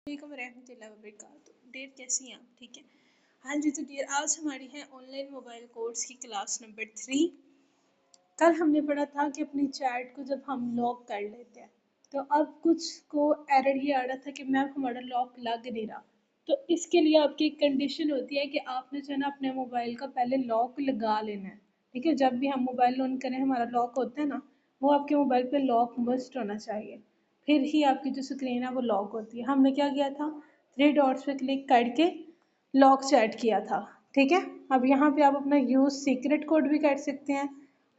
वालेकुम रहमतुल्लाहि व बरकातुहू। डियर कैसी हैं आप? ठीक है। हाँ जी, तो डियर आज हमारी है ऑनलाइन मोबाइल कोर्स की क्लास नंबर 3। कल हमने पढ़ा था कि अपनी चैट को जब हम लॉक कर लेते हैं तो अब कुछ को एरर ये आ रहा था कि मैम हमारा लॉक लग नहीं रहा। तो इसके लिए आपकी एक कंडीशन होती है कि आपने जो है ना अपने मोबाइल का पहले लॉक लगा लेना है। ठीक है, जब भी हम मोबाइल ऑन करें हमारा लॉक होता है ना, वो आपके मोबाइल पे लॉक मस्ट होना चाहिए, फिर ही आपकी जो स्क्रीन है वो लॉक होती है। हमने क्या किया था, 3 डॉट्स पे क्लिक करके लॉक सेट किया था। ठीक है, अब यहाँ पे आप अपना यूज़ सीक्रेट कोड भी कर सकते हैं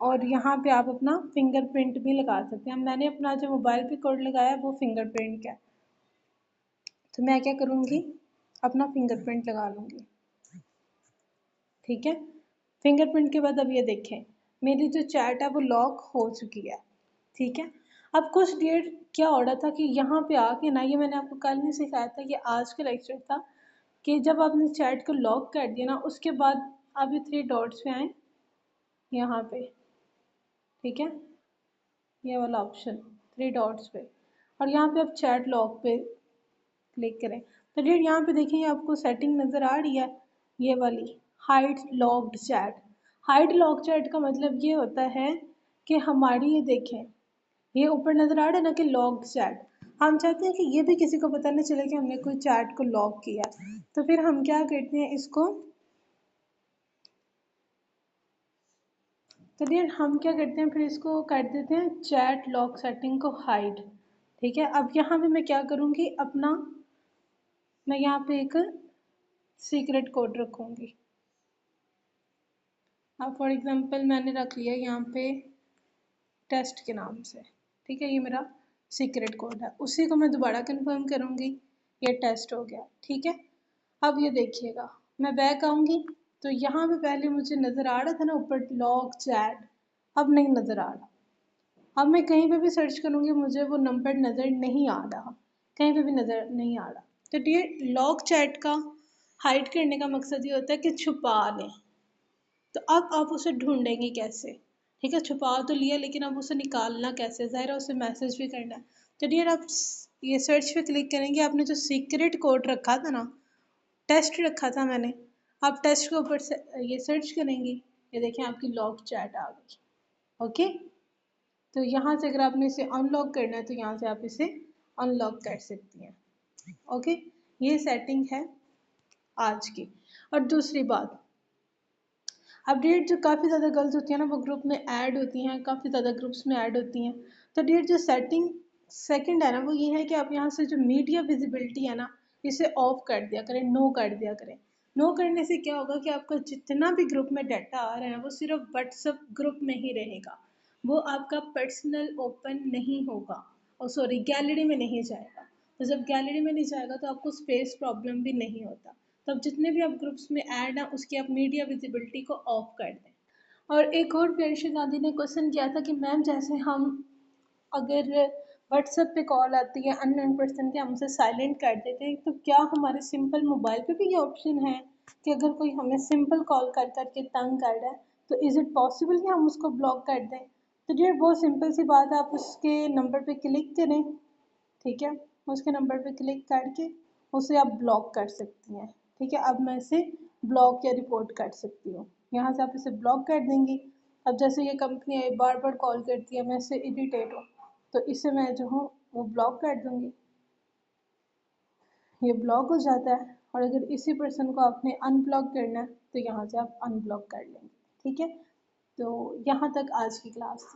और यहाँ पे आप अपना फिंगरप्रिंट भी लगा सकते हैं। मैंने अपना जो मोबाइल पे कोड लगाया है वो फिंगरप्रिंट का है, तो मैं क्या करूँगी, अपना फिंगरप्रिंट लगा लूँगी। ठीक है, फिंगरप्रिंट के बाद अब ये देखें मेरी जो चैट है वो लॉक हो चुकी है। ठीक है, अब कुछ देर क्या हो रहा था कि यहाँ पे आके ना, ये मैंने आपको कल नहीं सिखाया था, ये आज का लेक्चर था कि जब आपने चैट को लॉक कर दिया ना उसके बाद आप ये 3 डॉट्स पे आए यहाँ पे। ठीक है, ये वाला ऑप्शन 3 डॉट्स पे, और यहाँ पे आप चैट लॉक पे क्लिक करें तो डेट यहाँ पे देखिए आपको सेटिंग नज़र आ रही है, ये वाली hide locked chat. Hide lock chat का मतलब ये होता है कि हमारी, ये देखें ये ऊपर नज़र आ रहा है ना कि लॉक्ड चैट, हम चाहते हैं कि ये भी किसी को पता नहीं चले कि हमने कोई चैट को लॉक किया। तो फिर हम क्या करते हैं इसको, तो फिर हम क्या करते हैं, फिर इसको कर देते हैं चैट लॉक सेटिंग को हाइड। ठीक है, अब यहाँ पे मैं क्या करूँगी, अपना मैं यहाँ पे एक सीक्रेट कोड रखूँगी। अब फॉर एग्जांपल मैंने रख लिया यहाँ पे टेस्ट के नाम से। ठीक है, ये मेरा सीक्रेट कोड है, उसी को मैं दोबारा कंफर्म करूँगी, ये टेस्ट हो गया। ठीक है, अब ये देखिएगा मैं बैक आऊँगी तो यहाँ पे पहले मुझे नज़र आ रहा था ना ऊपर लॉक चैट, अब नहीं नज़र आ रहा। अब मैं कहीं पे भी सर्च करूँगी मुझे वो नंबर नज़र नहीं आ रहा, कहीं पे भी नज़र नहीं आ रहा। तो ये लॉक चैट का हाइड करने का मकसद ये होता है कि छुपा लें। तो अब आप उसे ढूंढेंगे कैसे? ठीक है, छुपा तो लिया लेकिन अब उसे निकालना कैसे, ज़ाहिर है उसे मैसेज भी करना है। तो डियर आप ये सर्च पे क्लिक करेंगे, आपने जो सीक्रेट कोड रखा था ना, टेस्ट रखा था मैंने, आप टेस्ट के ऊपर से ये सर्च करेंगी, ये देखें आपकी लॉक चैट आ गई। ओके, तो यहाँ से अगर आपने इसे अनलॉक करना है तो यहाँ से आप इसे अनलॉक कर सकती हैं। ओके, ये सेटिंग है आज की। और दूसरी बात, अपडेट जो काफ़ी ज़्यादा गर्ल्स होती हैं ना वो ग्रुप में ऐड होती हैं, काफ़ी ज़्यादा ग्रुप्स में ऐड होती हैं। तो डेट जो सेटिंग सेकंड है ना वो ये है कि आप यहाँ से जो मीडिया विजिबिलिटी है ना इसे ऑफ कर दिया करें, नो कर दिया करें। नो करने से क्या होगा कि आपका जितना भी ग्रुप में डाटा आ रहा है वो सिर्फ व्हाट्सएप ग्रुप में ही रहेगा, वो आपका पर्सनल ओपन नहीं होगा, और सॉरी गैलरी में नहीं जाएगा। तो जब गैलरी में नहीं जाएगा तो आपको स्पेस प्रॉब्लम भी नहीं होता। तो अब जितने भी आप ग्रुप्स में ऐड हैं उसकी आप मीडिया विजिबिलिटी को ऑफ कर दें। और एक और प्रियंशा गांधी ने क्वेश्चन किया था कि मैम जैसे हम अगर व्हाट्सएप पे कॉल आती है अननोन पर्सन के, हम उसे साइलेंट कर देते हैं, तो क्या हमारे सिंपल मोबाइल पे भी ये ऑप्शन है कि अगर कोई हमें सिंपल कॉल कर करके तंग कर रहा है तो इज़ इट पॉसिबल कि हम उसको ब्लॉक कर दें? तो डियर बहुत सिंपल सी बात है, आप उसके नंबर पे क्लिक करें। ठीक है, उसके नंबर पे क्लिक करके उसे आप ब्लॉक कर सकती हैं। ठीक है, अब मैं इसे ब्लॉक या रिपोर्ट कर सकती हूँ, यहाँ से आप इसे ब्लॉक कर देंगी। अब जैसे ये कंपनी बार बार कॉल करती है, मैं इससे इरिटेट हूँ, तो इसे मैं जो हूँ वो ब्लॉक कर दूँगी, ये ब्लॉक हो जाता है। और अगर इसी पर्सन को आपने अनब्लॉक करना है तो यहाँ से आप अनब्लॉक कर लेंगे। ठीक है, तो यहाँ तक आज की क्लास थी।